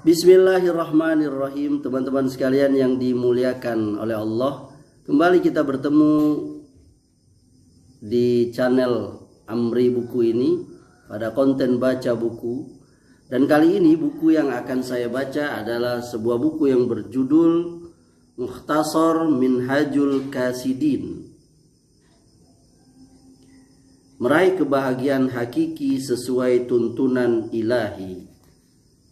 Bismillahirrahmanirrahim. Teman-teman sekalian yang dimuliakan oleh Allah, kembali kita bertemu di channel Amri Buku ini pada konten baca buku. Dan kali ini buku yang akan saya baca adalah sebuah buku yang berjudul Mukhtasar Minhajul Qasidin, meraih kebahagiaan hakiki sesuai tuntunan ilahi,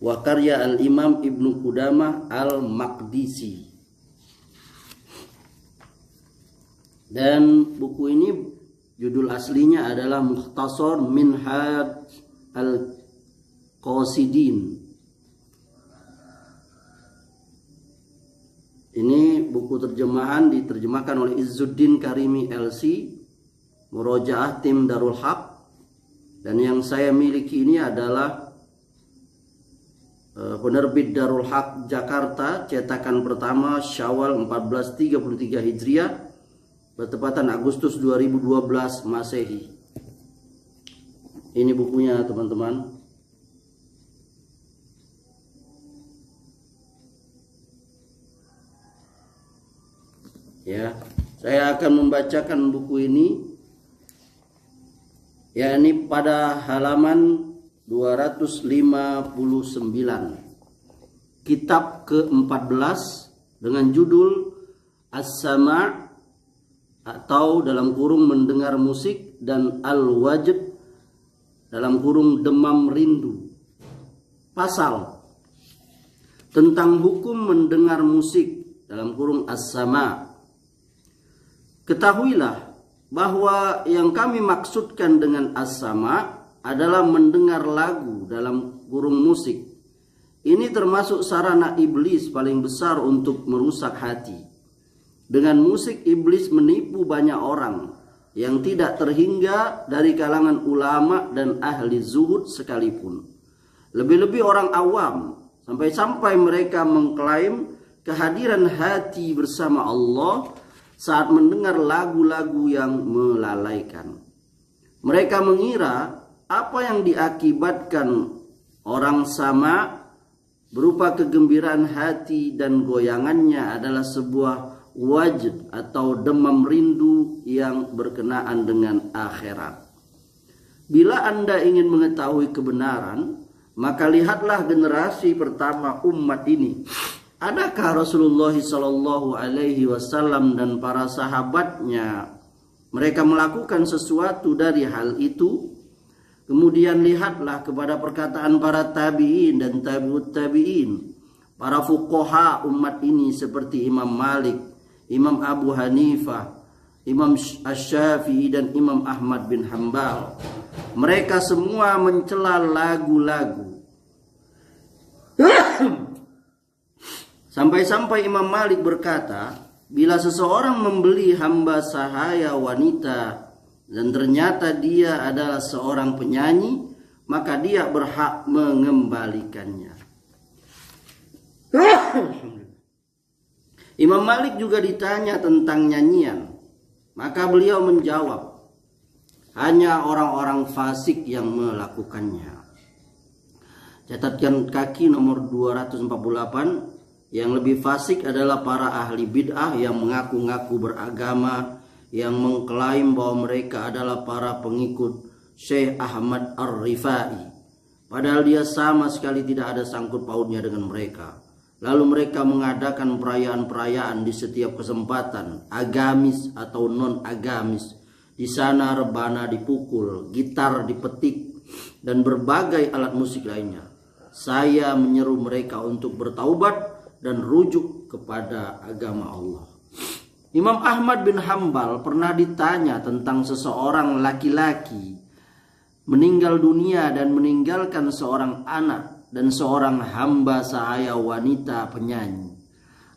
wa karya Al-Imam Ibnu Qudamah Al-Maqdisi. Dan buku ini judul aslinya adalah Mukhtasar Minhaj Al-Qasidin. Ini buku terjemahan diterjemahkan oleh Izzuddin Karimi LC, Murojaah Tim Darul Haq. Dan yang saya miliki ini adalah penerbit Darul Haq Jakarta, cetakan pertama Syawal 1433 Hijriah, bertepatan Agustus 2012 Masehi. Ini bukunya, teman-teman. Ya, saya akan membacakan buku ini, yakni pada halaman 259, kitab ke-14 dengan judul As-Sama' atau dalam kurung mendengar musik, dan Al-Wajd dalam kurung demam rindu. Pasal tentang hukum mendengar musik dalam kurung As-Sama'. Ketahuilah bahwa yang kami maksudkan dengan As-Sama' adalah mendengar lagu dalam kurung musik. Ini termasuk sarana iblis paling besar untuk merusak hati. Dengan musik iblis menipu banyak orang yang tidak terhingga dari kalangan ulama dan ahli zuhud sekalipun. Lebih-lebih orang awam, sampai-sampai mereka mengklaim kehadiran hati bersama Allah saat mendengar lagu-lagu yang melalaikan. Mereka mengira apa yang diakibatkan orang sama berupa kegembiraan hati dan goyangannya adalah sebuah wajd atau demam rindu yang berkenaan dengan akhirat. Bila Anda ingin mengetahui kebenaran, maka lihatlah generasi pertama umat ini. Adakah Rasulullah SAW dan para sahabatnya mereka melakukan sesuatu dari hal itu? Kemudian lihatlah kepada perkataan para tabi'in dan tabi'ut tabi'in, para fuqaha umat ini seperti Imam Malik, Imam Abu Hanifah, Imam Asy-Syafi'i dan Imam Ahmad bin Hanbal. Mereka semua mencela lagu-lagu. Sampai-sampai Imam Malik berkata, bila seseorang membeli hamba sahaya wanita dan ternyata dia adalah seorang penyanyi, maka dia berhak mengembalikannya. Imam Malik juga ditanya tentang nyanyian, maka beliau menjawab, hanya orang-orang fasik yang melakukannya. Catatan kaki nomor 248, yang lebih fasik adalah para ahli bid'ah yang mengaku-ngaku beragama, yang mengklaim bahwa mereka adalah para pengikut Syekh Ahmad Ar-Rifai, padahal dia sama sekali tidak ada sangkut pautnya dengan mereka. Lalu mereka mengadakan perayaan-perayaan di setiap kesempatan, agamis atau non-agamis. Di sana rebana dipukul, gitar dipetik, dan berbagai alat musik lainnya. Saya menyeru mereka untuk bertaubat dan rujuk kepada agama Allah. Imam Ahmad bin Hanbal pernah ditanya tentang seseorang laki-laki meninggal dunia dan meninggalkan seorang anak dan seorang hamba sahaya wanita penyanyi.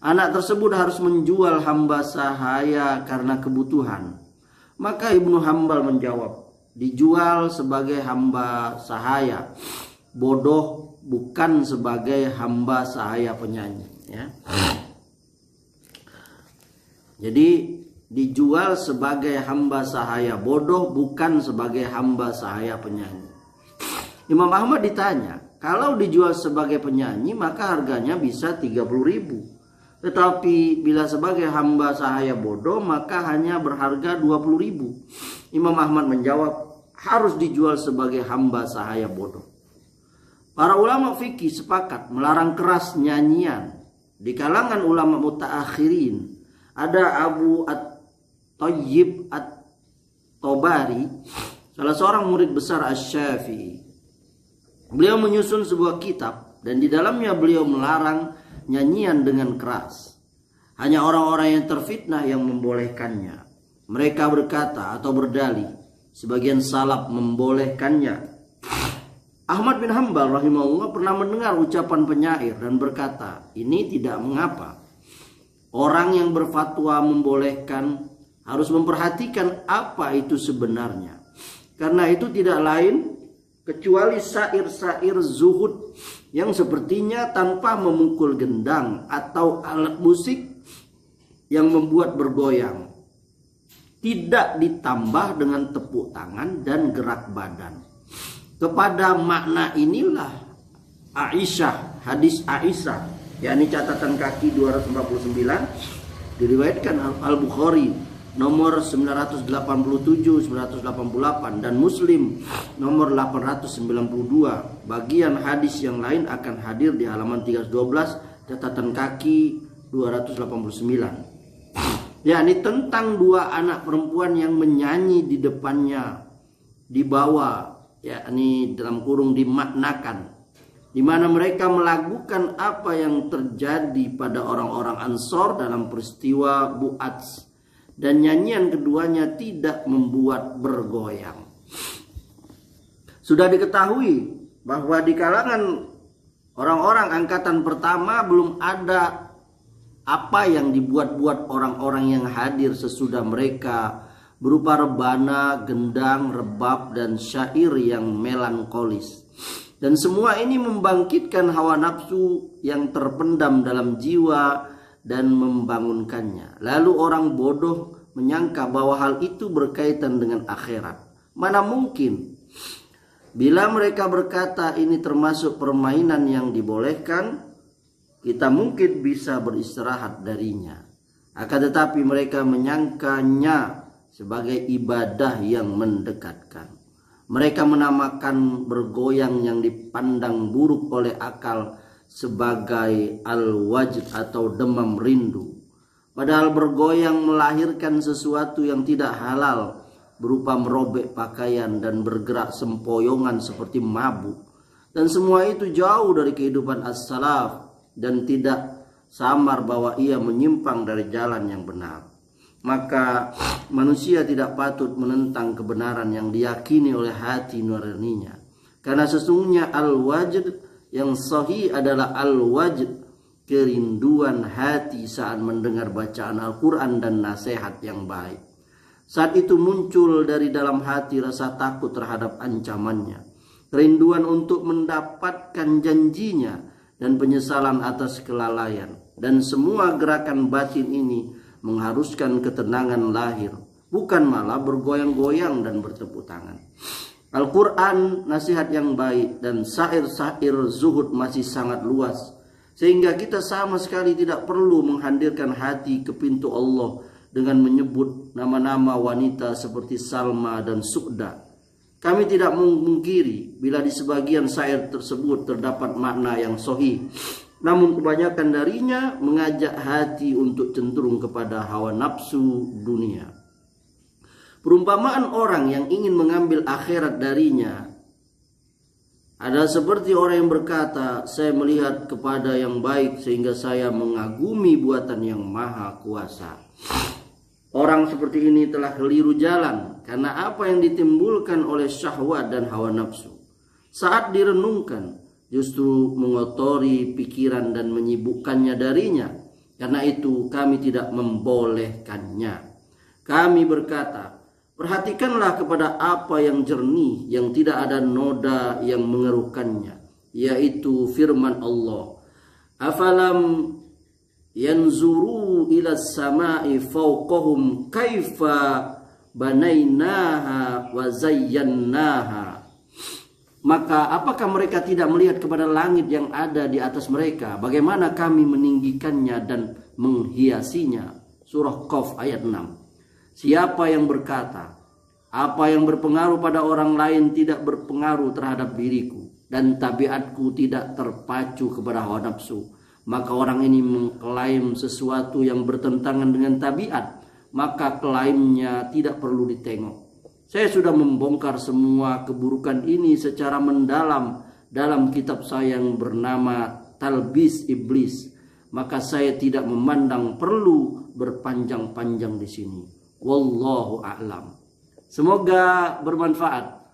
Anak tersebut harus menjual hamba sahaya karena kebutuhan. Maka Ibnu Hanbal menjawab, dijual sebagai hamba sahaya, bodoh bukan sebagai hamba sahaya penyanyi. Ya. Jadi dijual sebagai hamba sahaya bodoh, bukan sebagai hamba sahaya penyanyi. Imam Ahmad ditanya, Kalau dijual sebagai penyanyi maka harganya bisa 30.000. Tetapi bila sebagai hamba sahaya bodoh maka hanya berharga 20.000. Imam Ahmad menjawab, harus dijual sebagai hamba sahaya bodoh. Para ulama fikih sepakat melarang keras nyanyian. Di kalangan ulama mutaakhirin ada Abu At-Tayyib At-Tabari, salah seorang murid besar Asy-Syafi'i. Beliau menyusun sebuah kitab dan di dalamnya beliau melarang nyanyian dengan keras. Hanya orang-orang yang terfitnah yang membolehkannya. Mereka berkata atau berdalih, sebagian salaf membolehkannya. Ahmad bin Hanbal rahimahullah pernah mendengar ucapan penyair dan berkata, ini tidak mengapa. Orang yang berfatwa membolehkan harus memperhatikan apa itu sebenarnya. Karena itu tidak lain kecuali syair-syair zuhud yang sepertinya tanpa memukul gendang atau alat musik yang membuat bergoyang, tidak ditambah dengan tepuk tangan dan gerak badan. Kepada makna inilah Aisyah, hadis Aisyah, yakni catatan kaki 249, diriwayatkan Al-Bukhari nomor 987, 988 dan Muslim nomor 892. Bagian hadis yang lain akan hadir di halaman 312 catatan kaki 289. Yakni tentang dua anak perempuan yang menyanyi di depannya, dibawa, yakni dalam kurung dimaknakan, di mana mereka melakukan apa yang terjadi pada orang-orang Ansor dalam peristiwa Bu'ats. Dan nyanyian keduanya tidak membuat bergoyang. Sudah diketahui bahwa di kalangan orang-orang angkatan pertama belum ada apa yang dibuat-buat orang-orang yang hadir sesudah mereka, berupa rebana, gendang, rebab, dan syair yang melankolis. Dan semua ini membangkitkan hawa nafsu yang terpendam dalam jiwa dan membangunkannya. Lalu orang bodoh menyangka bahwa hal itu berkaitan dengan akhirat. Mana mungkin. Bila mereka berkata ini termasuk permainan yang dibolehkan, kita mungkin bisa beristirahat darinya. Akan tetapi mereka menyangkanya sebagai ibadah yang mendekatkan. Mereka menamakan bergoyang yang dipandang buruk oleh akal sebagai al-wajd atau demam rindu. Padahal bergoyang melahirkan sesuatu yang tidak halal, berupa merobek pakaian dan bergerak sempoyongan seperti mabuk. Dan semua itu jauh dari kehidupan as-salaf dan tidak samar bahwa ia menyimpang dari jalan yang benar. Maka manusia tidak patut menentang kebenaran yang diyakini oleh hati nuraninya. Karena sesungguhnya al-wajd yang sahih adalah al-wajd, kerinduan hati saat mendengar bacaan Al-Quran dan nasihat yang baik. Saat itu muncul dari dalam hati rasa takut terhadap ancamannya, kerinduan untuk mendapatkan janjinya, dan penyesalan atas kelalaian. Dan semua gerakan batin ini mengharuskan ketenangan lahir, bukan malah bergoyang-goyang dan bertepuk tangan. Al-Quran, nasihat yang baik, dan syair-syair zuhud masih sangat luas, sehingga kita sama sekali tidak perlu menghadirkan hati ke pintu Allah dengan menyebut nama-nama wanita seperti Salma dan Su'da. Kami tidak memungkiri bila di sebagian syair tersebut terdapat makna yang sahih, namun kebanyakan darinya mengajak hati untuk cenderung kepada hawa nafsu dunia. Perumpamaan orang yang ingin mengambil akhirat darinya adalah seperti orang yang berkata, saya melihat kepada yang baik sehingga saya mengagumi buatan yang maha kuasa. Orang seperti ini telah keliru jalan karena apa yang ditimbulkan oleh syahwat dan hawa nafsu. Saat direnungkan justru mengotori pikiran dan menyibukkannya darinya. Karena itu kami tidak membolehkannya. Kami berkata, perhatikanlah kepada apa yang jernih, yang tidak ada noda yang mengeruhkannya, yaitu firman Allah. Afalam yanzuru ila samai fawqahum kaifa banainaha wa zayyannaha. Maka apakah mereka tidak melihat kepada langit yang ada di atas mereka? Bagaimana kami meninggikannya dan menghiasinya? Surah Qaf ayat 6. Siapa yang berkata, apa yang berpengaruh pada orang lain tidak berpengaruh terhadap diriku, dan tabiatku tidak terpacu kepada hawa nafsu, maka orang ini mengklaim sesuatu yang bertentangan dengan tabiat, maka klaimnya tidak perlu ditengok. Saya sudah membongkar semua keburukan ini secara mendalam dalam kitab saya yang bernama Talbis Iblis. Maka saya tidak memandang perlu berpanjang-panjang di sini. Wallahu a'lam. Semoga bermanfaat.